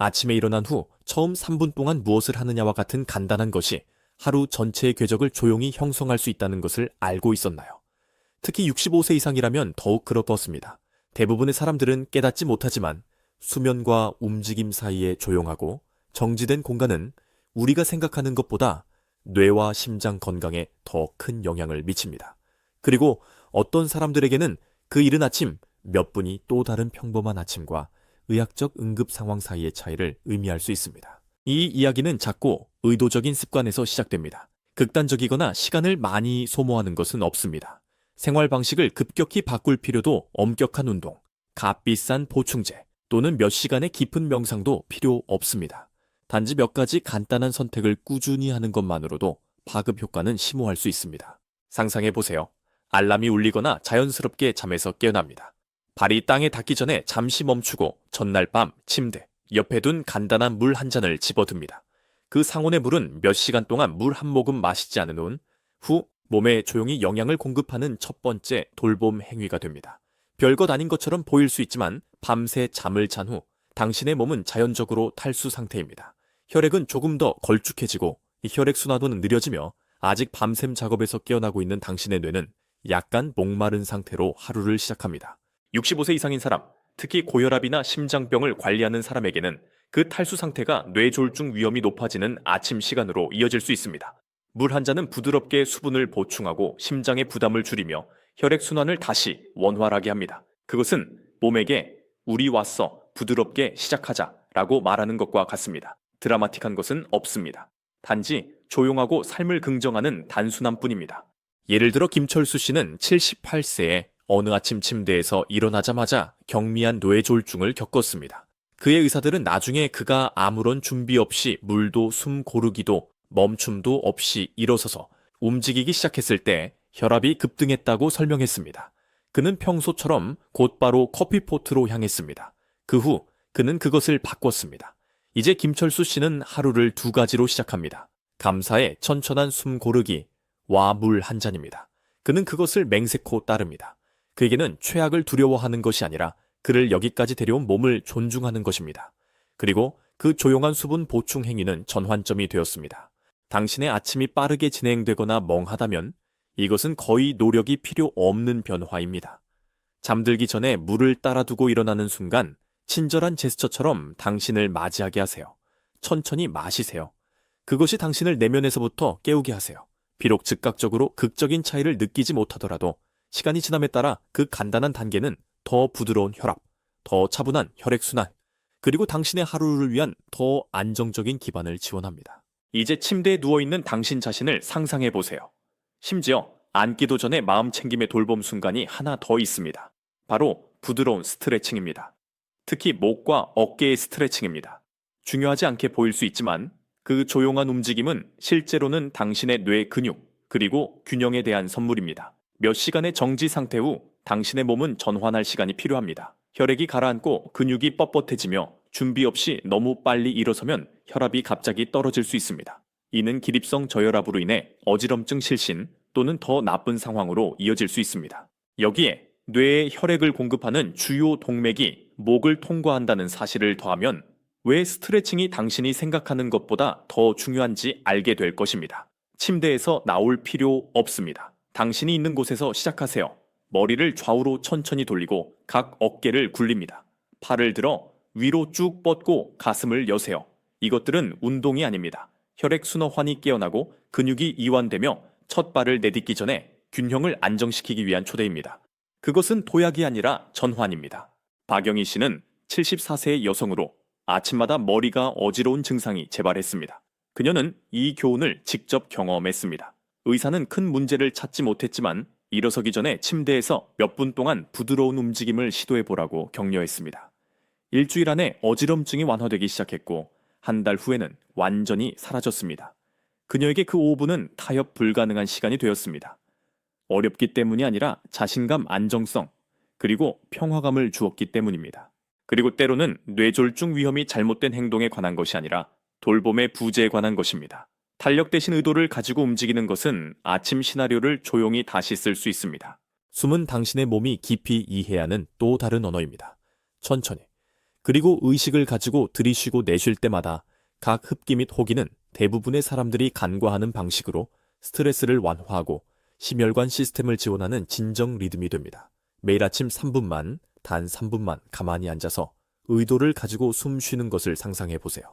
아침에 일어난 후 처음 3분 동안 무엇을 하느냐와 같은 간단한 것이 하루 전체의 궤적을 조용히 형성할 수 있다는 것을 알고 있었나요? 특히 65세 이상이라면 더욱 그렇습니다. 대부분의 사람들은 깨닫지 못하지만 수면과 움직임 사이의 조용하고 정지된 공간은 우리가 생각하는 것보다 뇌와 심장 건강에 더 큰 영향을 미칩니다. 그리고 어떤 사람들에게는 그 이른 아침 몇 분이 또 다른 평범한 아침과 의학적 응급 상황 사이의 차이를 의미할 수 있습니다. 이 이야기는 작고 의도적인 습관에서 시작됩니다. 극단적이거나 시간을 많이 소모하는 것은 없습니다. 생활 방식을 급격히 바꿀 필요도 엄격한 운동, 값비싼 보충제 또는 몇 시간의 깊은 명상도 필요 없습니다. 단지 몇 가지 간단한 선택을 꾸준히 하는 것만으로도 파급 효과는 심오할 수 있습니다. 상상해 보세요. 알람이 울리거나 자연스럽게 잠에서 깨어납니다. 발이 땅에 닿기 전에 잠시 멈추고 전날 밤 침대 옆에 둔 간단한 물 한 잔을 집어듭니다. 그 상온의 물은 몇 시간 동안 물 한 모금 마시지 않은 후 몸에 조용히 영양을 공급하는 첫 번째 돌봄 행위가 됩니다. 별것 아닌 것처럼 보일 수 있지만 밤새 잠을 잔 후 당신의 몸은 자연적으로 탈수 상태입니다. 혈액은 조금 더 걸쭉해지고 이 혈액순환은 느려지며 아직 밤샘 작업에서 깨어나고 있는 당신의 뇌는 약간 목마른 상태로 하루를 시작합니다. 65세 이상인 사람, 특히 고혈압이나 심장병을 관리하는 사람에게는 그 탈수 상태가 뇌졸중 위험이 높아지는 아침 시간으로 이어질 수 있습니다. 물 한 잔은 부드럽게 수분을 보충하고 심장의 부담을 줄이며 혈액순환을 다시 원활하게 합니다. 그것은 몸에게 우리 왔어, 부드럽게 시작하자라고 말하는 것과 같습니다. 드라마틱한 것은 없습니다. 단지 조용하고 삶을 긍정하는 단순함 뿐입니다. 예를 들어 김철수 씨는 78세에 어느 아침 침대에서 일어나자마자 경미한 뇌졸중을 겪었습니다. 그의 의사들은 나중에 그가 아무런 준비 없이 물도 숨 고르기도 멈춤도 없이 일어서서 움직이기 시작했을 때 혈압이 급등했다고 설명했습니다. 그는 평소처럼 곧바로 커피포트로 향했습니다. 그 후 그는 그것을 바꿨습니다. 이제 김철수 씨는 하루를 두 가지로 시작합니다. 감사의 천천한 숨 고르기, 와 물 한 잔입니다. 그는 그것을 맹세코 따릅니다. 그에게는 최악을 두려워하는 것이 아니라 그를 여기까지 데려온 몸을 존중하는 것입니다. 그리고 그 조용한 수분 보충 행위는 전환점이 되었습니다. 당신의 아침이 빠르게 진행되거나 멍하다면 이것은 거의 노력이 필요 없는 변화입니다. 잠들기 전에 물을 따라두고 일어나는 순간 친절한 제스처처럼 당신을 맞이하게 하세요. 천천히 마시세요. 그것이 당신을 내면에서부터 깨우게 하세요. 비록 즉각적으로 극적인 차이를 느끼지 못하더라도 시간이 지남에 따라 그 간단한 단계는 더 부드러운 혈압, 더 차분한 혈액순환, 그리고 당신의 하루를 위한 더 안정적인 기반을 지원합니다. 이제 침대에 누워있는 당신 자신을 상상해 보세요. 심지어 앉기도 전에 마음 챙김의 돌봄 순간이 하나 더 있습니다. 바로 부드러운 스트레칭입니다. 특히 목과 어깨의 스트레칭입니다. 중요하지 않게 보일 수 있지만 그 조용한 움직임은 실제로는 당신의 뇌 근육 그리고 균형에 대한 선물입니다. 몇 시간의 정지 상태 후 당신의 몸은 전환할 시간이 필요합니다. 혈액이 가라앉고 근육이 뻣뻣해지며 준비 없이 너무 빨리 일어서면 혈압이 갑자기 떨어질 수 있습니다. 이는 기립성 저혈압으로 인해 어지럼증 실신 또는 더 나쁜 상황으로 이어질 수 있습니다. 여기에 뇌에 혈액을 공급하는 주요 동맥이 목을 통과한다는 사실을 더하면 왜 스트레칭이 당신이 생각하는 것보다 더 중요한지 알게 될 것입니다. 침대에서 나올 필요 없습니다. 당신이 있는 곳에서 시작하세요. 머리를 좌우로 천천히 돌리고 각 어깨를 굴립니다. 팔을 들어 위로 쭉 뻗고 가슴을 여세요. 이것들은 운동이 아닙니다. 혈액순환이 깨어나고 근육이 이완되며 첫 발을 내딛기 전에 균형을 안정시키기 위한 초대입니다. 그것은 도약이 아니라 전환입니다. 박영희 씨는 74세의 여성으로 아침마다 머리가 어지러운 증상이 재발했습니다. 그녀는 이 교훈을 직접 경험했습니다. 의사는 큰 문제를 찾지 못했지만 일어서기 전에 침대에서 몇 분 동안 부드러운 움직임을 시도해보라고 격려했습니다. 일주일 안에 어지럼증이 완화되기 시작했고 한 달 후에는 완전히 사라졌습니다. 그녀에게 그 5분은 타협 불가능한 시간이 되었습니다. 어렵기 때문이 아니라 자신감 안정성 그리고 평화감을 주었기 때문입니다. 그리고 때로는 뇌졸중 위험이 잘못된 행동에 관한 것이 아니라 돌봄의 부재에 관한 것입니다. 탄력 대신 의도를 가지고 움직이는 것은 아침 시나리오를 조용히 다시 쓸 수 있습니다. 숨은 당신의 몸이 깊이 이해하는 또 다른 언어입니다. 천천히, 그리고 의식을 가지고 들이쉬고 내쉴 때마다 각 흡기 및 호기는 대부분의 사람들이 간과하는 방식으로 스트레스를 완화하고 심혈관 시스템을 지원하는 진정 리듬이 됩니다. 매일 아침 3분만, 단 3분만 가만히 앉아서 의도를 가지고 숨 쉬는 것을 상상해 보세요.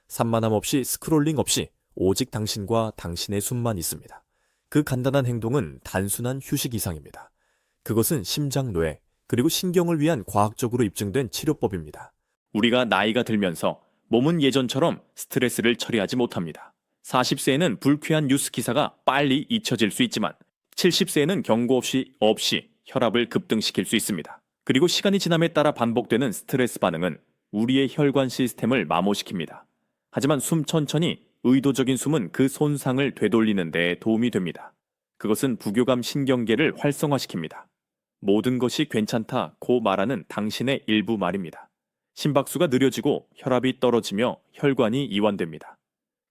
산만함 없이 스크롤링 없이 오직 당신과 당신의 숨만 있습니다. 그 간단한 행동은 단순한 휴식 이상입니다. 그것은 심장노예, 그리고 신경을 위한 과학적으로 입증된 치료법입니다. 우리가 나이가 들면서 몸은 예전처럼 스트레스를 처리하지 못합니다. 40세에는 불쾌한 뉴스 기사가 빨리 잊혀질 수 있지만 70세에는 경고 없이 혈압을 급등시킬 수 있습니다. 그리고 시간이 지남에 따라 반복되는 스트레스 반응은 우리의 혈관 시스템을 마모시킵니다. 하지만 천천히 의도적인 숨은 그 손상을 되돌리는 데 도움이 됩니다. 그것은 부교감 신경계를 활성화시킵니다. 모든 것이 괜찮다고 말하는 당신의 일부 말입니다. 심박수가 느려지고 혈압이 떨어지며 혈관이 이완됩니다.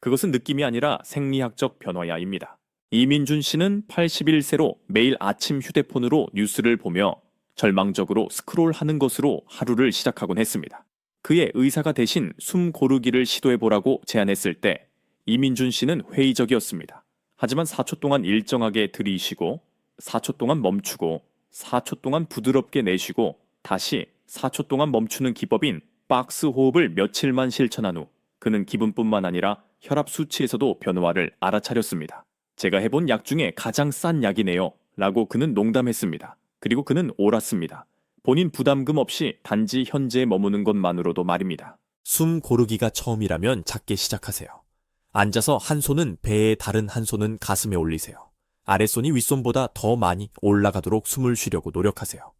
그것은 느낌이 아니라 생리학적 변화야입니다. 이민준 씨는 81세로 매일 아침 휴대폰으로 뉴스를 보며 절망적으로 스크롤하는 것으로 하루를 시작하곤 했습니다. 그의 의사가 대신 숨 고르기를 시도해보라고 제안했을 때 이민준 씨는 회의적이었습니다. 하지만 4초 동안 일정하게 들이쉬고 4초 동안 멈추고 4초 동안 부드럽게 내쉬고 다시 4초 동안 멈추는 기법인 박스 호흡을 며칠만 실천한 후 그는 기분뿐만 아니라 혈압 수치에서도 변화를 알아차렸습니다. 제가 해본 약 중에 가장 싼 약이네요 라고 그는 농담했습니다. 그리고 그는 옳았습니다. 본인 부담금 없이 단지 현재에 머무는 것만으로도 말입니다. 숨 고르기가 처음이라면 작게 시작하세요. 앉아서 한 손은 배에 다른 한 손은 가슴에 올리세요. 아랫손이 윗손보다 더 많이 올라가도록 숨을 쉬려고 노력하세요.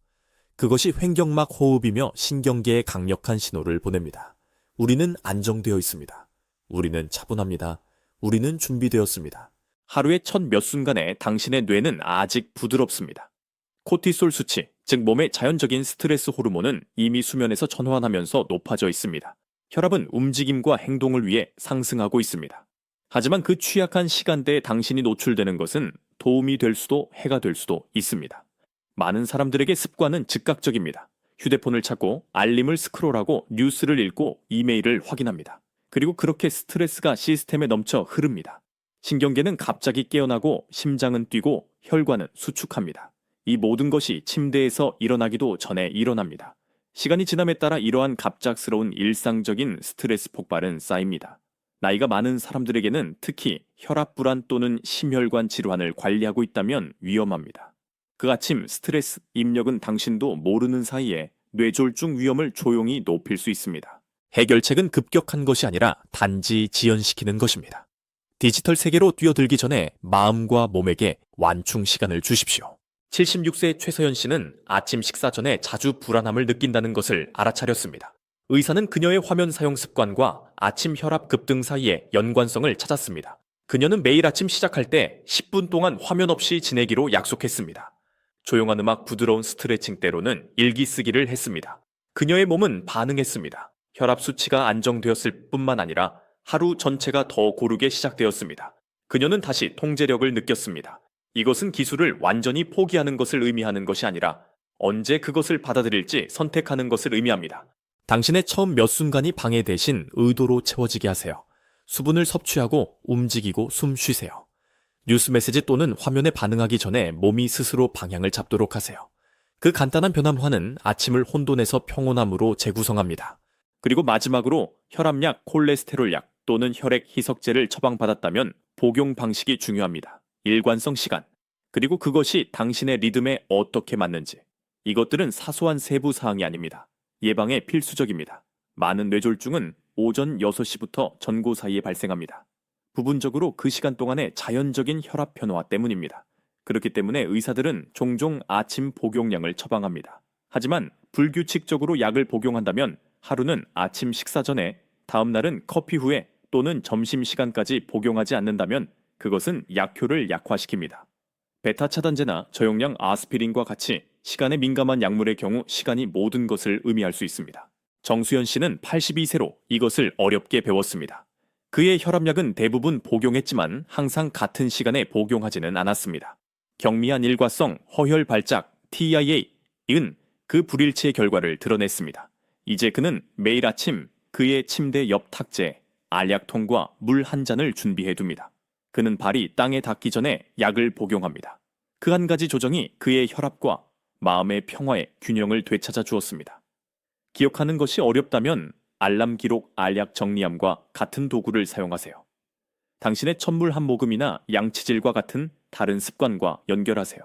그것이 횡격막 호흡이며 신경계에 강력한 신호를 보냅니다. 우리는 안정되어 있습니다. 우리는 차분합니다. 우리는 준비되었습니다. 하루의 첫 몇 순간에 당신의 뇌는 아직 부드럽습니다. 코티솔 수치, 즉 몸의 자연적인 스트레스 호르몬은 이미 수면에서 전환하면서 높아져 있습니다. 혈압은 움직임과 행동을 위해 상승하고 있습니다. 하지만 그 취약한 시간대에 당신이 노출되는 것은 도움이 될 수도 해가 될 수도 있습니다. 많은 사람들에게 습관은 즉각적입니다. 휴대폰을 찾고 알림을 스크롤하고 뉴스를 읽고 이메일을 확인합니다. 그리고 그렇게 스트레스가 시스템에 넘쳐 흐릅니다. 신경계는 갑자기 깨어나고 심장은 뛰고 혈관은 수축합니다. 이 모든 것이 침대에서 일어나기도 전에 일어납니다. 시간이 지남에 따라 이러한 갑작스러운 일상적인 스트레스 폭발은 쌓입니다. 나이가 많은 사람들에게는 특히 혈압 불안 또는 심혈관 질환을 관리하고 있다면 위험합니다. 그 아침 스트레스 입력은 당신도 모르는 사이에 뇌졸중 위험을 조용히 높일 수 있습니다. 해결책은 급격한 것이 아니라 단지 지연시키는 것입니다. 디지털 세계로 뛰어들기 전에 마음과 몸에게 완충 시간을 주십시오. 76세 최서연 씨는 아침 식사 전에 자주 불안함을 느낀다는 것을 알아차렸습니다. 의사는 그녀의 화면 사용 습관과 아침 혈압 급등 사이에 연관성을 찾았습니다. 그녀는 매일 아침 시작할 때 10분 동안 화면 없이 지내기로 약속했습니다. 조용한 음악, 부드러운 스트레칭 때로는 일기 쓰기를 했습니다. 그녀의 몸은 반응했습니다. 혈압 수치가 안정되었을 뿐만 아니라 하루 전체가 더 고르게 시작되었습니다. 그녀는 다시 통제력을 느꼈습니다. 이것은 기술을 완전히 포기하는 것을 의미하는 것이 아니라 언제 그것을 받아들일지 선택하는 것을 의미합니다. 당신의 처음 몇 순간이 방해 대신 의도로 채워지게 하세요. 수분을 섭취하고 움직이고 숨 쉬세요. 뉴스 메시지 또는 화면에 반응하기 전에 몸이 스스로 방향을 잡도록 하세요. 그 간단한 변화만은 아침을 혼돈에서 평온함으로 재구성합니다. 그리고 마지막으로 혈압약, 콜레스테롤약 또는 혈액 희석제를 처방받았다면 복용 방식이 중요합니다. 일관성 시간, 그리고 그것이 당신의 리듬에 어떻게 맞는지. 이것들은 사소한 세부 사항이 아닙니다. 예방에 필수적입니다. 많은 뇌졸중은 오전 6시부터 전고 사이에 발생합니다. 부분적으로 그 시간 동안의 자연적인 혈압 변화 때문입니다. 그렇기 때문에 의사들은 종종 아침 복용량을 처방합니다. 하지만 불규칙적으로 약을 복용한다면 하루는 아침 식사 전에, 다음 날은 커피 후에 또는 점심시간까지 복용하지 않는다면 그것은 약효를 약화시킵니다. 베타 차단제나 저용량 아스피린과 같이 시간에 민감한 약물의 경우 시간이 모든 것을 의미할 수 있습니다. 정수연 씨는 82세로 이것을 어렵게 배웠습니다. 그의 혈압약은 대부분 복용했지만 항상 같은 시간에 복용하지는 않았습니다. 경미한 일과성, 허혈 발작, TIA은 그 불일치의 결과를 드러냈습니다. 이제 그는 매일 아침 그의 침대 옆 탁자에 알약통과 물 한 잔을 준비해 둡니다. 그는 발이 땅에 닿기 전에 약을 복용합니다. 그 한 가지 조정이 그의 혈압과 마음의 평화의 균형을 되찾아 주었습니다. 기억하는 것이 어렵다면 알람 기록 알약 정리함과 같은 도구를 사용하세요. 당신의 첫물 한 모금이나 양치질과 같은 다른 습관과 연결하세요.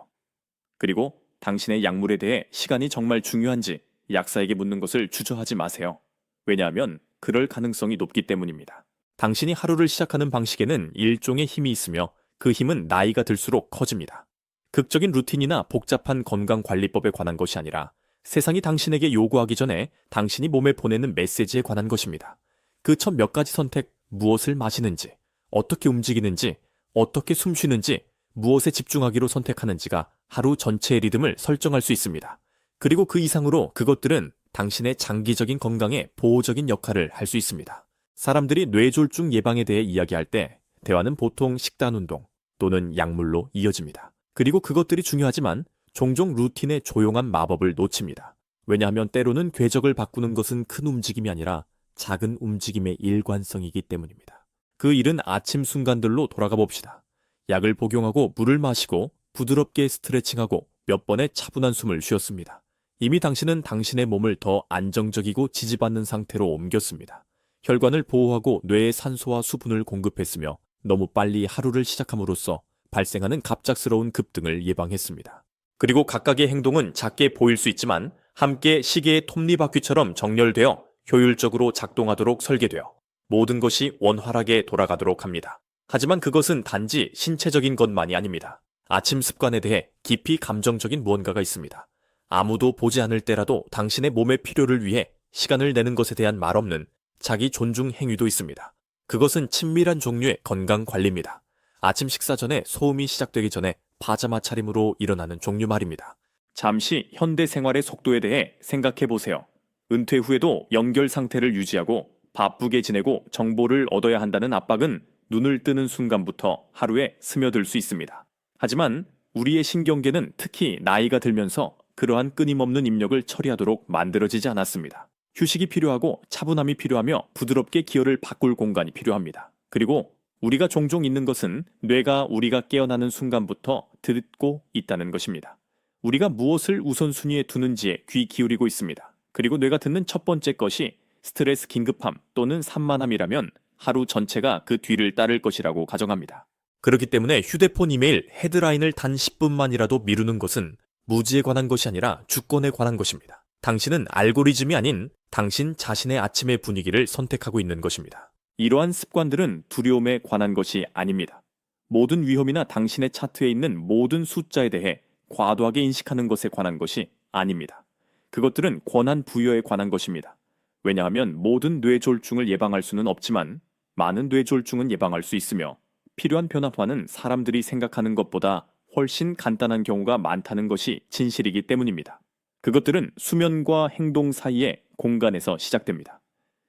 그리고 당신의 약물에 대해 시간이 정말 중요한지 약사에게 묻는 것을 주저하지 마세요. 왜냐하면 그럴 가능성이 높기 때문입니다. 당신이 하루를 시작하는 방식에는 일종의 힘이 있으며 그 힘은 나이가 들수록 커집니다. 극적인 루틴이나 복잡한 건강관리법에 관한 것이 아니라 세상이 당신에게 요구하기 전에 당신이 몸에 보내는 메시지에 관한 것입니다. 그 첫 몇 가지 선택, 무엇을 마시는지, 어떻게 움직이는지, 어떻게 숨 쉬는지, 무엇에 집중하기로 선택하는지가 하루 전체의 리듬을 설정할 수 있습니다. 그리고 그 이상으로 그것들은 당신의 장기적인 건강에 보호적인 역할을 할 수 있습니다. 사람들이 뇌졸중 예방에 대해 이야기할 때 대화는 보통 식단 운동 또는 약물로 이어집니다. 그리고 그것들이 중요하지만 종종 루틴의 조용한 마법을 놓칩니다. 왜냐하면 때로는 궤적을 바꾸는 것은 큰 움직임이 아니라 작은 움직임의 일관성이기 때문입니다. 그 일은 아침 순간들로 돌아가 봅시다. 약을 복용하고 물을 마시고 부드럽게 스트레칭하고 몇 번의 차분한 숨을 쉬었습니다. 이미 당신은 당신의 몸을 더 안정적이고 지지받는 상태로 옮겼습니다. 혈관을 보호하고 뇌에 산소와 수분을 공급했으며 너무 빨리 하루를 시작함으로써 발생하는 갑작스러운 급등을 예방했습니다. 그리고 각각의 행동은 작게 보일 수 있지만 함께 시계의 톱니바퀴처럼 정렬되어 효율적으로 작동하도록 설계되어 모든 것이 원활하게 돌아가도록 합니다. 하지만 그것은 단지 신체적인 것만이 아닙니다. 아침 습관에 대해 깊이 감정적인 무언가가 있습니다. 아무도 보지 않을 때라도 당신의 몸의 필요를 위해 시간을 내는 것에 대한 말없는 자기 존중 행위도 있습니다. 그것은 친밀한 종류의 건강 관리입니다. 아침 식사 전에 소음이 시작되기 전에 파자마 차림으로 일어나는 종류 말입니다. 잠시 현대 생활의 속도에 대해 생각해 보세요. 은퇴 후에도 연결 상태를 유지하고 바쁘게 지내고 정보를 얻어야 한다는 압박은 눈을 뜨는 순간부터 하루에 스며들 수 있습니다. 하지만 우리의 신경계는 특히 나이가 들면서 그러한 끊임없는 입력을 처리하도록 만들어지지 않았습니다. 휴식이 필요하고 차분함이 필요하며 부드럽게 기어를 바꿀 공간이 필요합니다. 그리고 우리가 종종 잊는 것은 뇌가 우리가 깨어나는 순간부터 듣고 있다는 것입니다. 우리가 무엇을 우선순위에 두는지에 귀 기울이고 있습니다. 그리고 뇌가 듣는 첫 번째 것이 스트레스 긴급함 또는 산만함이라면 하루 전체가 그 뒤를 따를 것이라고 가정합니다. 그렇기 때문에 휴대폰 이메일 헤드라인을 단 10분만이라도 미루는 것은 무지에 관한 것이 아니라 주권에 관한 것입니다. 당신은 알고리즘이 아닌 당신 자신의 아침의 분위기를 선택하고 있는 것입니다. 이러한 습관들은 두려움에 관한 것이 아닙니다. 모든 위험이나 당신의 차트에 있는 모든 숫자에 대해 과도하게 인식하는 것에 관한 것이 아닙니다. 그것들은 권한 부여에 관한 것입니다. 왜냐하면 모든 뇌졸중을 예방할 수는 없지만 많은 뇌졸중은 예방할 수 있으며 필요한 변화와는 사람들이 생각하는 것보다 훨씬 간단한 경우가 많다는 것이 진실이기 때문입니다. 그것들은 수면과 행동 사이의 공간에서 시작됩니다.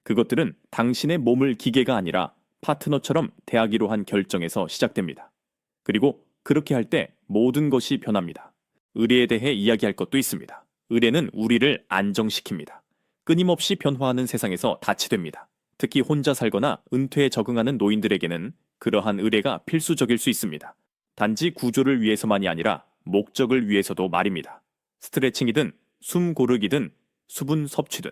그것들은 당신의 몸을 기계가 아니라 파트너처럼 대하기로 한 결정에서 시작됩니다. 그리고 그렇게 할 때 모든 것이 변합니다. 의뢰에 대해 이야기할 것도 있습니다. 의뢰는 우리를 안정시킵니다. 끊임없이 변화하는 세상에서 다치됩니다. 특히 혼자 살거나 은퇴에 적응하는 노인들에게는 그러한 의뢰가 필수적일 수 있습니다. 단지 구조를 위해서만이 아니라 목적을 위해서도 말입니다. 스트레칭이든 숨 고르기든 수분 섭취든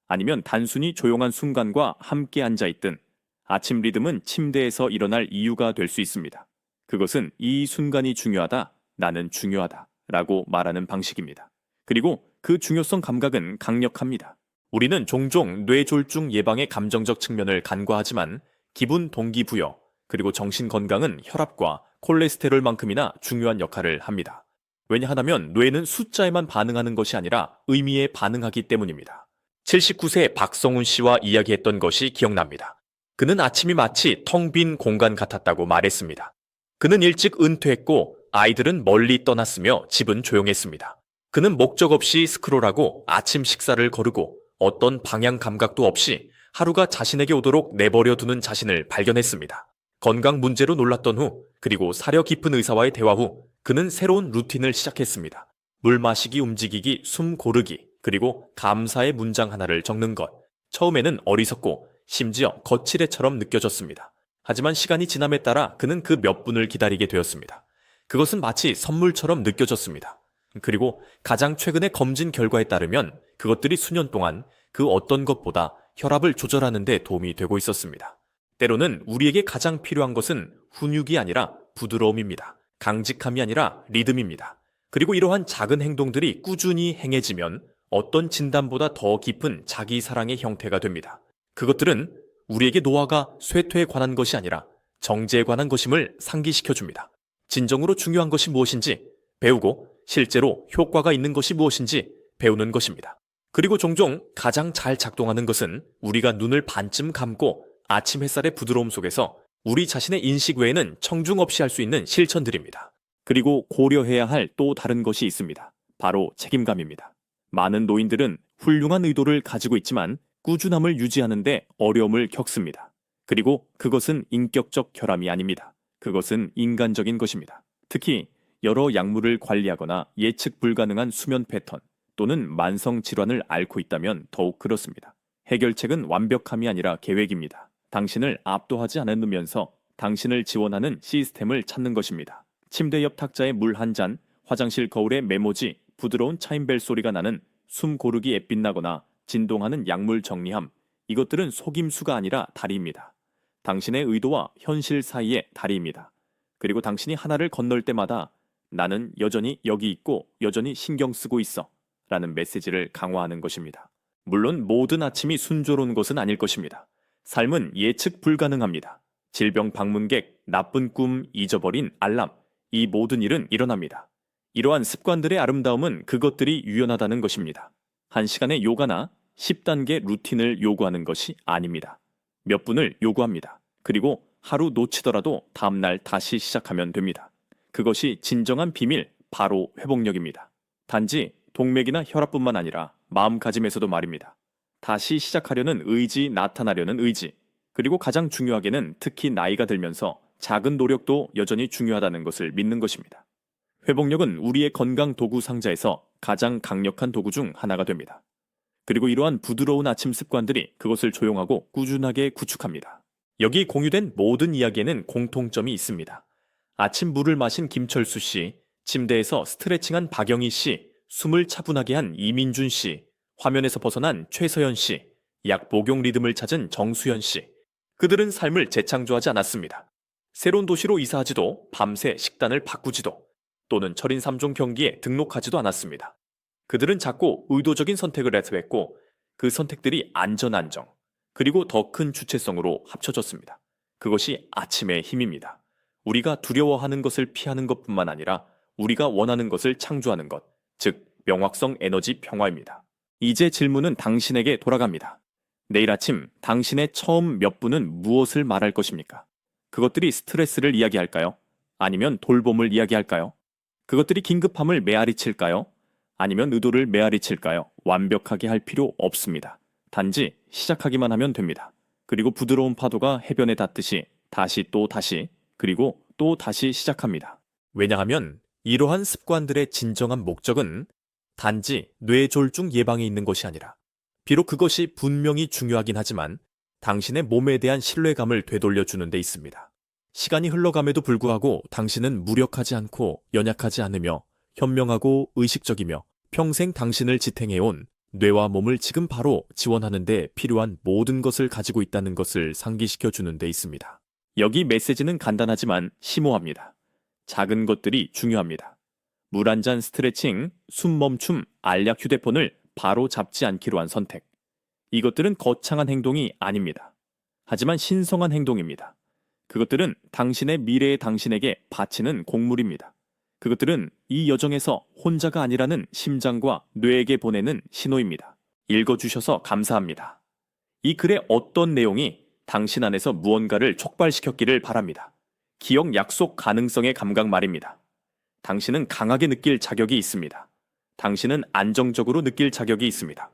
아니면 단순히 조용한 순간과 함께 앉아있든 아침 리듬은 침대에서 일어날 이유가 될 수 있습니다. 그것은 이 순간이 중요하다, 나는 중요하다 라고 말하는 방식입니다. 그리고 그 중요성 감각은 강력합니다. 우리는 종종 뇌졸중 예방의 감정적 측면을 간과하지만 기분 동기부여 그리고 정신 건강은 혈압과 콜레스테롤만큼이나 중요한 역할을 합니다. 왜냐하면 뇌는 숫자에만 반응하는 것이 아니라 의미에 반응하기 때문입니다. 79세 박성훈 씨와 이야기했던 것이 기억납니다. 그는 아침이 마치 텅 빈 공간 같았다고 말했습니다. 그는 일찍 은퇴했고 아이들은 멀리 떠났으며 집은 조용했습니다. 그는 목적 없이 스크롤하고 아침 식사를 거르고 어떤 방향 감각도 없이 하루가 자신에게 오도록 내버려 두는 자신을 발견했습니다. 건강 문제로 놀랐던 후 그리고 사려 깊은 의사와의 대화 후 그는 새로운 루틴을 시작했습니다. 물 마시기, 움직이기, 숨 고르기, 그리고 감사의 문장 하나를 적는 것. 처음에는 어리석고 심지어 거칠애처럼 느껴졌습니다. 하지만 시간이 지남에 따라 그는 그 몇 분을 기다리게 되었습니다. 그것은 마치 선물처럼 느껴졌습니다. 그리고 가장 최근의 검진 결과에 따르면 그것들이 수년 동안 그 어떤 것보다 혈압을 조절하는 데 도움이 되고 있었습니다. 때로는 우리에게 가장 필요한 것은 훈육이 아니라 부드러움입니다. 강직함이 아니라 리듬입니다. 그리고 이러한 작은 행동들이 꾸준히 행해지면 어떤 진단보다 더 깊은 자기 사랑의 형태가 됩니다. 그것들은 우리에게 노화가 쇠퇴에 관한 것이 아니라 정제에 관한 것임을 상기시켜줍니다. 진정으로 중요한 것이 무엇인지 배우고 실제로 효과가 있는 것이 무엇인지 배우는 것입니다. 그리고 종종 가장 잘 작동하는 것은 우리가 눈을 반쯤 감고 아침 햇살의 부드러움 속에서 우리 자신의 인식 외에는 청중 없이 할 수 있는 실천들입니다. 그리고 고려해야 할 또 다른 것이 있습니다. 바로 책임감입니다. 많은 노인들은 훌륭한 의도를 가지고 있지만 꾸준함을 유지하는 데 어려움을 겪습니다. 그리고 그것은 인격적 결함이 아닙니다. 그것은 인간적인 것입니다. 특히 여러 약물을 관리하거나 예측 불가능한 수면 패턴 또는 만성 질환을 앓고 있다면 더욱 그렇습니다. 해결책은 완벽함이 아니라 계획입니다. 당신을 압도하지 않으면서 당신을 지원하는 시스템을 찾는 것입니다. 침대 옆 탁자에 물 한 잔, 화장실 거울에 메모지, 부드러운 차임벨 소리가 나는 숨 고르기 앱 빛나거나 진동하는 약물 정리함, 이것들은 속임수가 아니라 다리입니다. 당신의 의도와 현실 사이의 다리입니다. 그리고 당신이 하나를 건널 때마다 나는 여전히 여기 있고 여전히 신경 쓰고 있어 라는 메시지를 강화하는 것입니다. 물론 모든 아침이 순조로운 것은 아닐 것입니다. 삶은 예측 불가능합니다. 질병 방문객, 나쁜 꿈, 잊어버린 알람, 이 모든 일은 일어납니다. 이러한 습관들의 아름다움은 그것들이 유연하다는 것입니다. 1시간의 요가나 10단계 루틴을 요구하는 것이 아닙니다. 몇 분을 요구합니다. 그리고 하루 놓치더라도 다음날 다시 시작하면 됩니다. 그것이 진정한 비밀, 바로 회복력입니다. 단지 동맥이나 혈압뿐만 아니라 마음가짐에서도 말입니다. 다시 시작하려는 의지, 나타나려는 의지, 그리고 가장 중요하게는 특히 나이가 들면서 작은 노력도 여전히 중요하다는 것을 믿는 것입니다. 회복력은 우리의 건강 도구 상자에서 가장 강력한 도구 중 하나가 됩니다. 그리고 이러한 부드러운 아침 습관들이 그것을 조용하고 꾸준하게 구축합니다. 여기 공유된 모든 이야기에는 공통점이 있습니다. 아침 물을 마신 김철수 씨, 침대에서 스트레칭한 박영희 씨, 숨을 차분하게 한 이민준 씨, 화면에서 벗어난 최서연 씨, 약 복용 리듬을 찾은 정수현 씨. 그들은 삶을 재창조하지 않았습니다. 새로운 도시로 이사하지도 밤새 식단을 바꾸지도 또는 철인 3종 경기에 등록하지도 않았습니다. 그들은 작고 의도적인 선택을 해서 했고 그 선택들이 안전 그리고 더 큰 주체성으로 합쳐졌습니다. 그것이 아침의 힘입니다. 우리가 두려워하는 것을 피하는 것뿐만 아니라 우리가 원하는 것을 창조하는 것, 즉 명확성 에너지 평화입니다. 이제 질문은 당신에게 돌아갑니다. 내일 아침 당신의 처음 몇 분은 무엇을 말할 것입니까? 그것들이 스트레스를 이야기할까요? 아니면 돌봄을 이야기할까요? 그것들이 긴급함을 메아리칠까요? 아니면 의도를 메아리칠까요? 완벽하게 할 필요 없습니다. 단지 시작하기만 하면 됩니다. 그리고 부드러운 파도가 해변에 닿듯이 다시 또 다시 그리고 또 다시 시작합니다. 왜냐하면 이러한 습관들의 진정한 목적은 단지 뇌졸중 예방에 있는 것이 아니라 비록 그것이 분명히 중요하긴 하지만 당신의 몸에 대한 신뢰감을 되돌려주는 데 있습니다. 시간이 흘러감에도 불구하고 당신은 무력하지 않고 연약하지 않으며 현명하고 의식적이며 평생 당신을 지탱해온 뇌와 몸을 지금 바로 지원하는 데 필요한 모든 것을 가지고 있다는 것을 상기시켜 주는 데 있습니다. 여기 메시지는 간단하지만 심오합니다. 작은 것들이 중요합니다. 물 한 잔 스트레칭, 숨 멈춤, 알약 휴대폰을 바로 잡지 않기로 한 선택. 이것들은 거창한 행동이 아닙니다. 하지만 신성한 행동입니다. 그것들은 당신의 미래의 당신에게 바치는 곡물입니다. 그것들은 이 여정에서 혼자가 아니라는 심장과 뇌에게 보내는 신호입니다. 읽어주셔서 감사합니다. 이 글의 어떤 내용이 당신 안에서 무언가를 촉발시켰기를 바랍니다. 기억 약속 가능성의 감각 말입니다. 당신은 강하게 느낄 자격이 있습니다. 당신은 안정적으로 느낄 자격이 있습니다.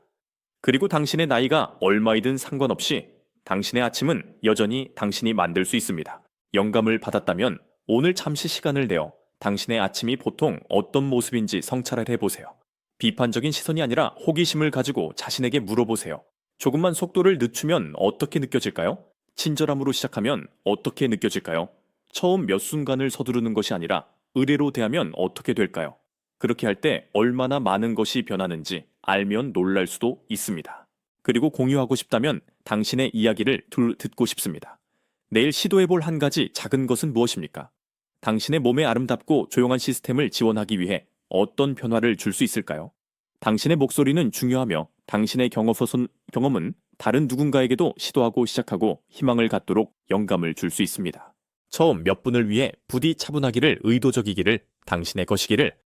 그리고 당신의 나이가 얼마이든 상관없이 당신의 아침은 여전히 당신이 만들 수 있습니다. 영감을 받았다면 오늘 잠시 시간을 내어 당신의 아침이 보통 어떤 모습인지 성찰을 해보세요. 비판적인 시선이 아니라 호기심을 가지고 자신에게 물어보세요. 조금만 속도를 늦추면 어떻게 느껴질까요? 친절함으로 시작하면 어떻게 느껴질까요? 처음 몇 순간을 서두르는 것이 아니라 의뢰로 대하면 어떻게 될까요? 그렇게 할 때 얼마나 많은 것이 변하는지 알면 놀랄 수도 있습니다. 그리고 공유하고 싶다면 당신의 이야기를 듣고 싶습니다. 내일 시도해볼 한 가지 작은 것은 무엇입니까? 당신의 몸에 아름답고 조용한 시스템을 지원하기 위해 어떤 변화를 줄 수 있을까요? 당신의 목소리는 중요하며 당신의 경험은 다른 누군가에게도 시도하고 시작하고 희망을 갖도록 영감을 줄 수 있습니다. 처음 몇 분을 위해 부디 차분하기를 의도적이기를 당신의 것이기를